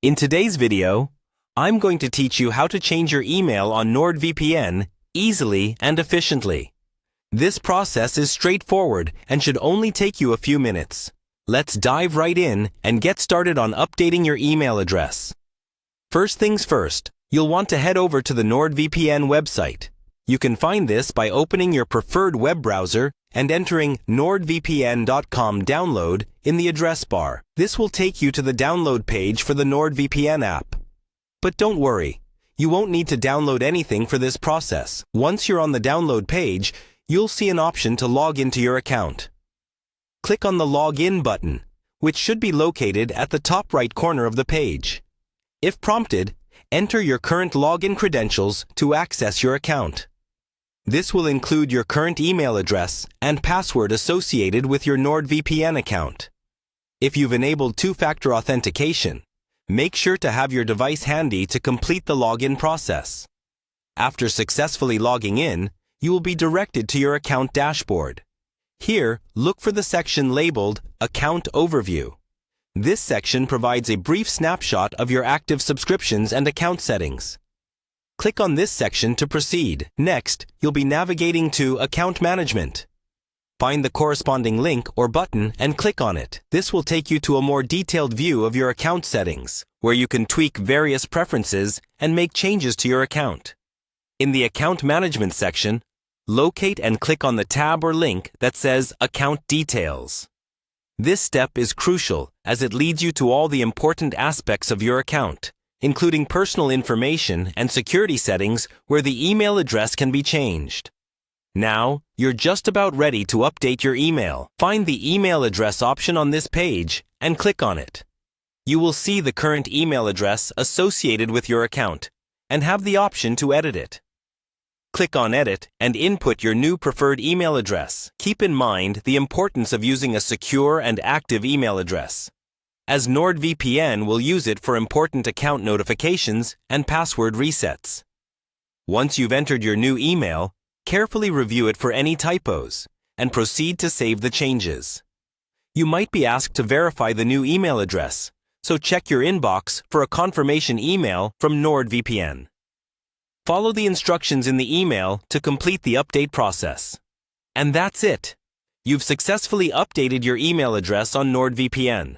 In today's video, I'm going to teach you how to change your email on Nordvpn easily and efficiently. This process is straightforward and should only take you a few minutes. Let's dive right in and get started on updating your email address. First things first, you'll want to head over to the Nordvpn website. You can find this by opening your preferred web browser and entering nordvpn.com download in the address bar. This will take you to the download page for the Nordvpn app. But don't worry, you won't need to download anything for this process. Once you're on the download page, you'll see an option to log into your account. Click on the Login button, which should be located at the top right corner of the page. If prompted, enter your current login credentials to access your account. This will include your current email address and password associated with your Nordvpn account. If you've enabled two-factor authentication, make sure to have your device handy to complete the login process. After successfully logging in, you will be directed to your account dashboard. Here, look for the section labeled Account Overview. This section provides a brief snapshot of your active subscriptions and account settings. Click on this section to proceed. Next, you'll be navigating to Account Management. Find the corresponding link or button and click on it. This will take you to a more detailed view of your account settings, where you can tweak various preferences and make changes to your account. In the Account Management section, locate and click on the tab or link that says Account Details. This step is crucial as it leads you to all the important aspects of your account, including personal information and security settings where the email address can be changed. Now, you're just about ready to update your email. Find the email address option on this page and click on it. You will see the current email address associated with your account and have the option to edit it. Click on Edit and input your new preferred email address. Keep in mind the importance of using a secure and active email address, as Nordvpn will use it for important account notifications and password resets. Once you've entered your new email, carefully review it for any typos and proceed to save the changes. You might be asked to verify the new email address, so check your inbox for a confirmation email from Nordvpn. Follow the instructions in the email to complete the update process. And that's it. You've successfully updated your email address on Nordvpn.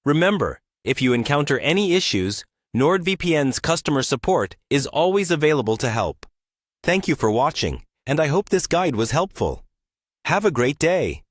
Remember, if you encounter any issues, Nordvpn's customer support is always available to help. Thank you for watching, and I hope this guide was helpful. Have a great day.